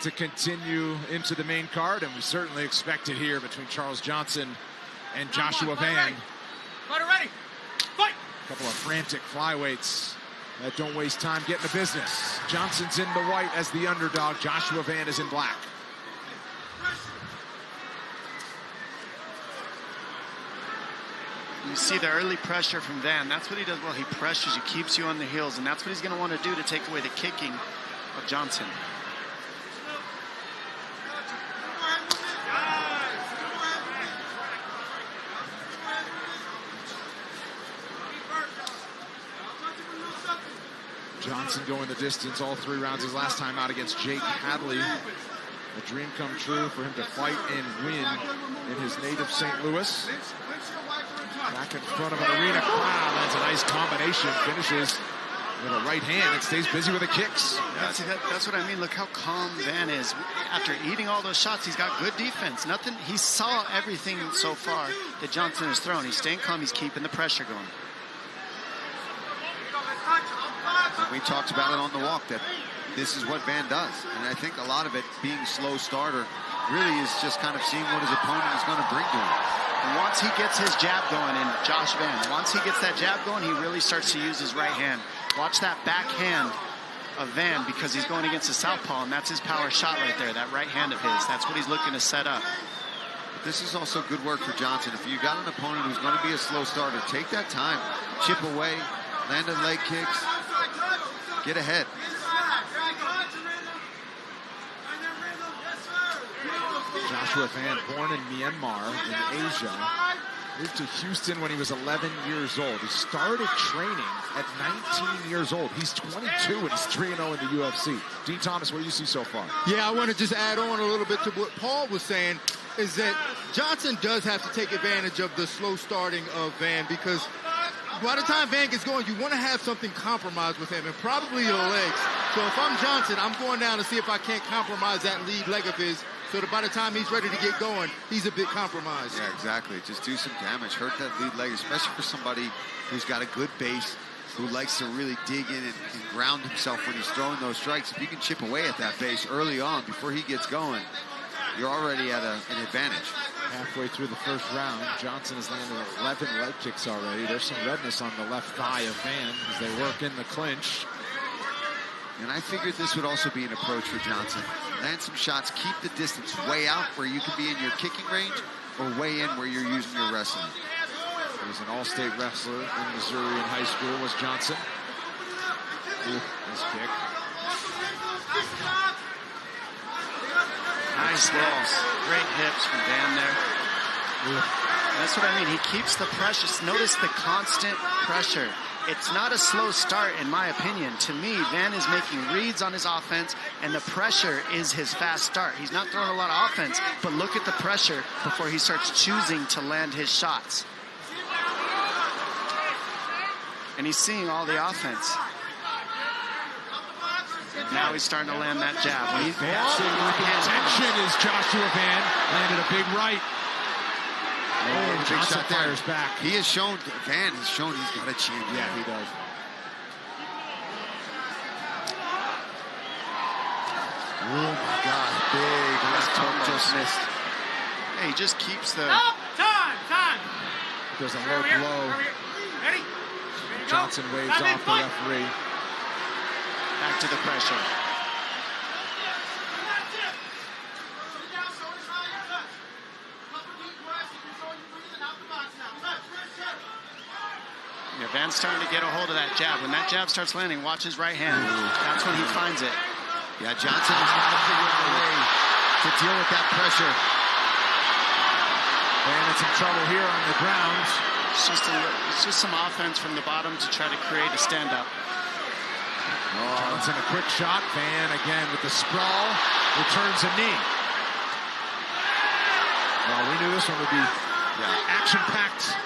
to continue into the main card, and we certainly expect it here between Charles Johnson and Joshua Van. Ready. Fight! A couple of frantic flyweights that don't waste time getting the business. Johnson's in the white as the underdog. Joshua Van is in black. You see the early pressure from Van. That's what he does well. He pressures you, keeps you on the heels, and that's what he's going to want to do to take away the kicking of Johnson. Johnson going the distance all 3 rounds. His last time out against Jake Hadley. A dream come true for him to fight and win in his native St. Louis. Back in front of an arena crowd. That's a nice combination. Finishes with a right hand and stays busy with the kicks. Yeah, see, that's what I mean. Look how calm Van is. After eating all those shots, he's got good defense. Nothing. He saw everything so far that Johnson has thrown. He's staying calm. He's keeping the pressure going. And we talked about it on the walk that this is what Van does. And I think a lot of it being slow starter really is just kind of seeing what his opponent is going to bring to him. Once he gets his jab going, and Josh Van, once he gets that jab going, he really starts to use his right hand. Watch that backhand of Van because he's going against the southpaw, and that's his power shot right there, that right hand of his. That's what he's looking to set up. But this is also good work for Johnson. If you got an opponent who's going to be a slow starter, take that time, chip away, land the leg kicks, get ahead. Joshua Van, born in Myanmar in Asia, moved to Houston when he was 11 years old. He started training at 19 years old. He's 22 and he's 3-0 in the UFC. Dean Thomas, what do you see so far? Yeah, I want to just add on a little bit to what Paul was saying, is that Johnson does have to take advantage of the slow starting of Van, because by the time Van gets going, you want to have something compromised with him, and probably the legs. So if I'm Johnson, I'm going down to see if I can't compromise that lead leg of his, so that by the time he's ready to get going, he's a bit compromised. Yeah, exactly. Just do some damage. Hurt that lead leg, especially for somebody who's got a good base, who likes to really dig in and ground himself when he's throwing those strikes. If you can chip away at that base early on before he gets going, you're already at an advantage. Halfway through the first round, Johnson has landed 11 leg kicks already. There's some redness on the left thigh of Van as they work in the clinch. And I figured this would also be an approach for Johnson. Land some shots, keep the distance way out where you can be in your kicking range, or way in where you're using your wrestling. He was an all-state wrestler in Missouri in high school, was Johnson. Nice kick. Nice hips. Great hips from Van there. That's what I mean. He keeps the pressure. Notice the constant pressure. It's not a slow start, in my opinion. To me, Van is making reads on his offense, and the pressure is his fast start. He's not throwing a lot of offense, but look at the pressure before he starts choosing to land his shots. And he's seeing all the offense. Now he's starting to land that jab. With attention is Joshua Van. Landed a big right. Oh, Johnson fires back. He has shown, Van has shown he's got a champion. Yeah, he does. Oh my God, big left hook just missed. Hey, he just keeps the... Time! There's a low blow. Ready? Johnson waves off the referee. Back to the pressure. Yeah, Van's starting to get a hold of that jab. When that jab starts landing, watch his right hand. That's when he finds it. Yeah, Johnson has got to figure out a way to deal with that pressure. Van in some trouble here on the ground. It's just some offense from the bottom to try to create a stand-up. Johnson a quick shot. Van again with the sprawl. Returns a knee. Well, we knew this one would be action-packed.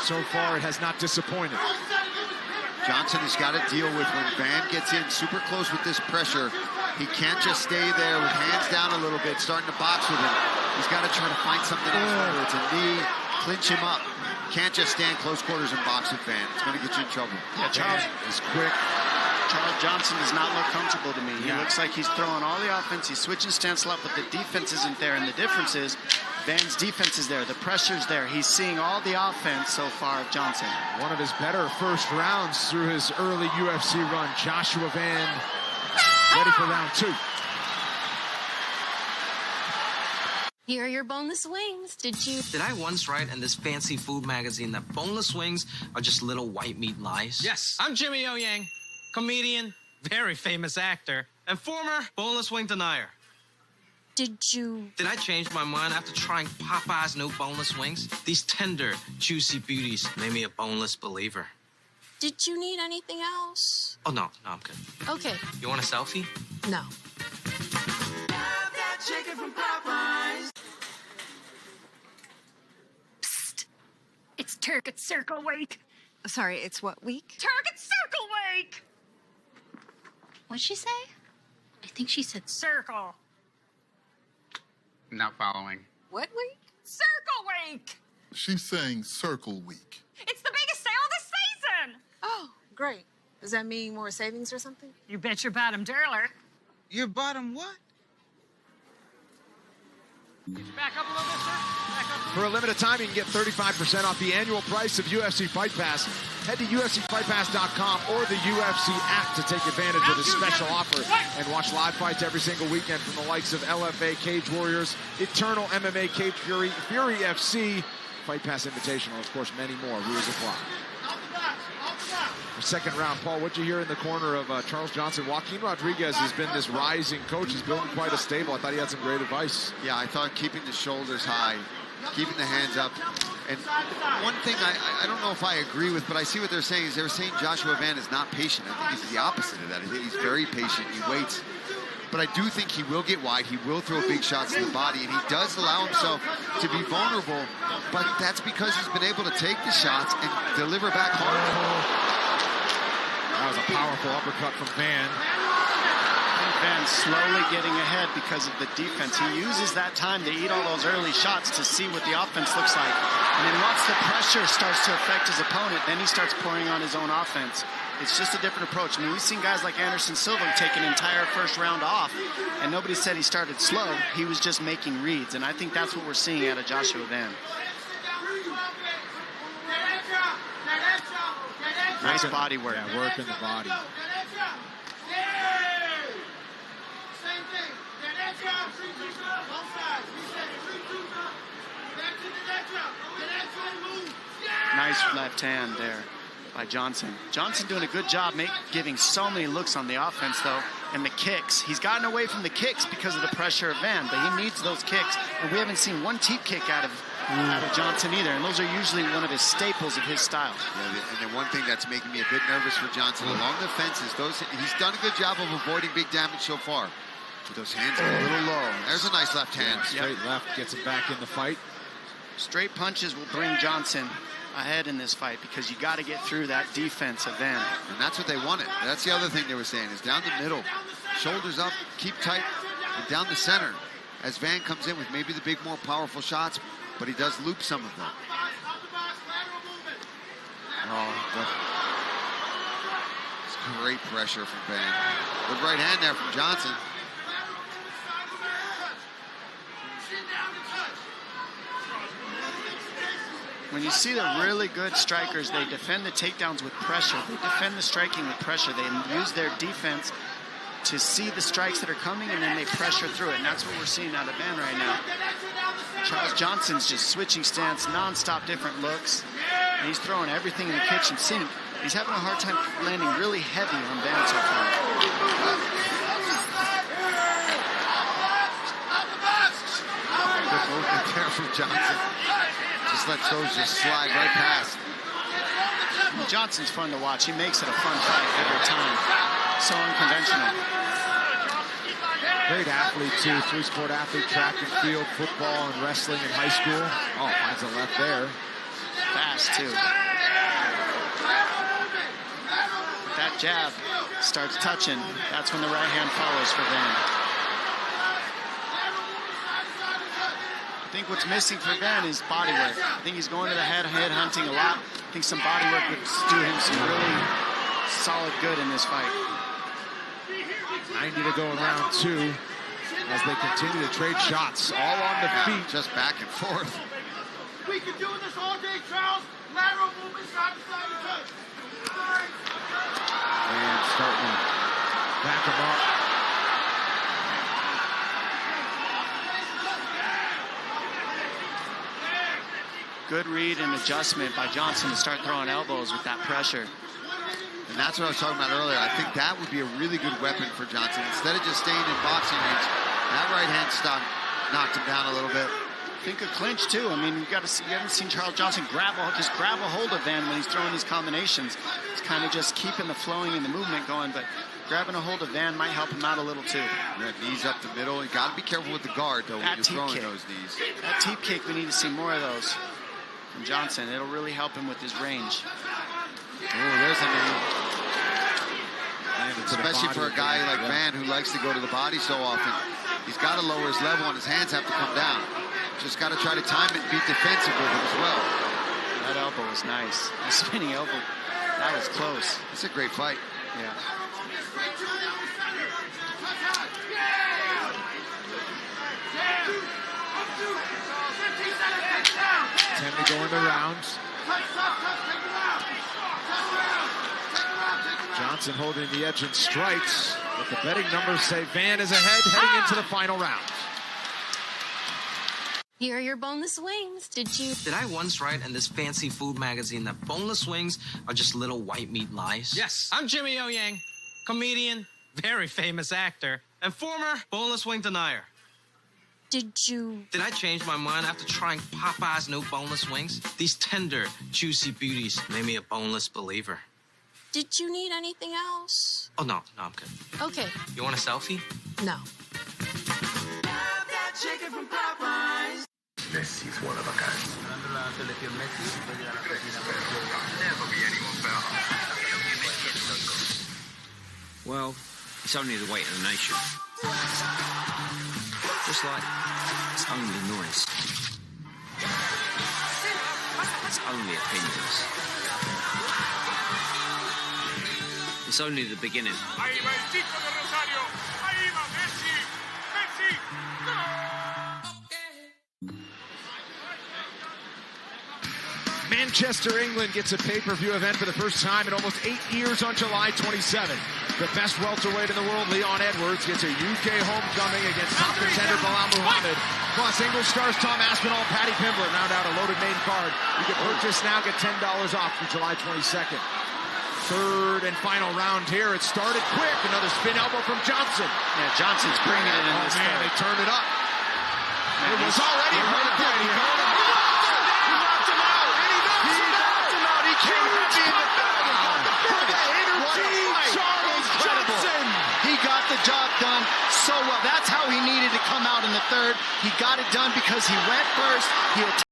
So far, it has not disappointed. Johnson has got to deal with when Van gets in super close with this pressure. He can't just stay there with hands down a little bit, starting to box with him. He's got to try to find something else, whether it's a knee, clinch him up. Can't just stand close quarters and box with Van. It's going to get you in trouble. Yeah, Charles is quick. Charles Johnson does not look comfortable to me. He looks like he's throwing all the offense. He's switching stance a lot, but the defense isn't there. And the difference is Van's defense is there. The pressure's there. He's seeing all the offense so far of Johnson. One of his better first rounds through his early UFC run. Joshua Van ready for round 2. Here are your boneless wings. Did I once write in this fancy food magazine that boneless wings are just little white meat lies? Yes, I'm Jimmy O. Yang, comedian, very famous actor, and former boneless wing denier. Did I change my mind after trying Popeye's new boneless wings? These tender, juicy beauties made me a boneless believer. Did you need anything else? Oh, no, I'm good. Okay. You want a selfie? No. Chicken from Popeyes. Psst. It's Turk Circle Week. Sorry, it's what week? Turk Circle Week! What'd she say? I think she said circle. Not following. What week? Circle Week! She's saying Circle Week. It's the biggest sale this season! Oh, great. Does that mean more savings or something? You bet your bottom dollar. Your bottom what? Back up a little bit, sir. Back up. For a limited time, you can get 35% off the annual price of UFC Fight Pass. Head to UFCFightPass.com or the UFC app to take advantage of this special offer and watch live fights every single weekend from the likes of LFA, Cage Warriors, Eternal MMA, Cage Fury, Fury FC, Fight Pass Invitational, of course, many more. Rules apply. The second round, Paul, what'd you hear in the corner of Charles Johnson? Joaquin Rodriguez has been this rising coach. He's building quite a stable. I thought he had some great advice. Yeah, I thought keeping the shoulders high, keeping the hands up. And one thing I don't know if I agree with, but I see what they're saying is they're saying Joshua Van is not patient. I think he's the opposite of that. I think he's very patient. He waits. But I do think he will get wide. He will throw big shots to the body, and he does allow himself to be vulnerable. But that's because he's been able to take the shots and deliver back hard. That was a powerful uppercut from Van. Van slowly getting ahead because of the defense. He uses that time to eat all those early shots to see what the offense looks like. And then once the pressure starts to affect his opponent, then he starts pouring on his own offense. It's just a different approach. I mean, we've seen guys like Anderson Silva take an entire first round off, and nobody said he started slow. He was just making reads, and I think that's what we're seeing out of Joshua Van. Nice body work. Yeah, work in the body. Nice left hand there by Johnson. Johnson doing a good job giving so many looks on the offense, though, and the kicks. He's gotten away from the kicks because of the pressure of Van, but he needs those kicks, and we haven't seen one teep kick out of Johnson either, and those are usually one of his staples of his style. Yeah, and then one thing that's making me a bit nervous for Johnson along the fences, he's done a good job of avoiding big damage so far. But those hands are a little low. There's a nice left hand. Straight left gets him back in the fight. Straight punches will bring Johnson ahead in this fight because you got to get through that defense of Van. And that's what they wanted. That's the other thing they were saying is down the middle, shoulders up, keep tight, and down the center as Van comes in with maybe the big, more powerful shots, but he does loop some of them. It's great pressure from Van. Good right hand there from Johnson. When you see the really good strikers, they defend the takedowns with pressure. They defend the striking with pressure. They use their defense to see the strikes that are coming, and then they pressure through it. And that's what we're seeing out of Van right now. Charles Johnson's just switching stance, non-stop different looks. And he's throwing everything in the kitchen sink. He's having a hard time landing really heavy on Van so far. Good movement there from Johnson. Just let those just slide right past. Johnson's fun to watch. He makes it a fun fight every time. So unconventional. Great athlete, too. Three-sport athlete, track and field, football, and wrestling in high school. Oh, finds a left there. Fast, too. That jab starts touching. That's when the right hand follows for Van. I think what's missing for Van is body work. I think he's going to the head hunting a lot. I think some body work would do him some really solid good in this fight. 90 to go in round 2 as they continue to trade shots, all on the feet. Just back and forth. We can do this all day, Charles. Lateral movement, side to side, and touch. And starting to back him up. Good read and adjustment by Johnson to start throwing elbows with that pressure. And that's what I was talking about earlier. I think that would be a really good weapon for Johnson. Instead of just staying in boxing range, that right hand stock knocked him down a little bit. Think a clinch too. I mean, you haven't seen Charles Johnson grab a hold of Van when he's throwing these combinations. It's kind of just keeping the flowing and the movement going, but grabbing a hold of Van might help him out a little too. Yeah, knees up the middle. You got to be careful with the guard though when you're throwing those knees. That teep kick, we need to see more of those from Johnson. It'll really help him with his range. Oh, there's a knee. Especially for a guy like Van who likes to go to the body so often. He's got to lower his level and his hands have to come down. Just got to try to time it and be defensive with it as well. That elbow was nice. The spinning elbow, that was close. It's a great fight. Yeah. Ten to go in the rounds. Johnson holding the edge in strikes, but the betting numbers say Van is ahead heading into the final round. Here are your boneless wings. Did I once write in this fancy food magazine that boneless wings are just little white meat lies? Yes. I'm Jimmy O Yang, comedian, very famous actor, and former boneless wing denier. Did I change my mind after trying Popeye's new boneless wings? These tender, juicy beauties made me a boneless believer. Did you need anything else? Oh, no, I'm good. Okay. You want a selfie? No. That chicken from Popeyes. Messi's one of a kind. Never be anyone better. Well, it's only the weight of the nation. Just like it's only noise. It's only opinions. It's only the beginning. Ahí va el chico de Rosario. Ahí va Messi. Messi. Manchester, England gets a pay-per-view event for the first time in almost 8 years on July 27. The best welterweight in the world, Leon Edwards, gets a UK homecoming against top contender Bilal Muhammad. Plus, English stars Tom Aspinall, Paddy Pimblett round out a loaded main card. You can purchase now, get $10 off through July 22nd. Third and final round here. It started quick. Another spin elbow from Johnson. Yeah, Johnson's bringing it in this man, third. they turned it up. It was already hurt. He knocked him out. He knocked him out. He can't be in the bag. Charles Johnson. He got the job done so well. That's how he needed to come out in the third. He got it done because he went first. He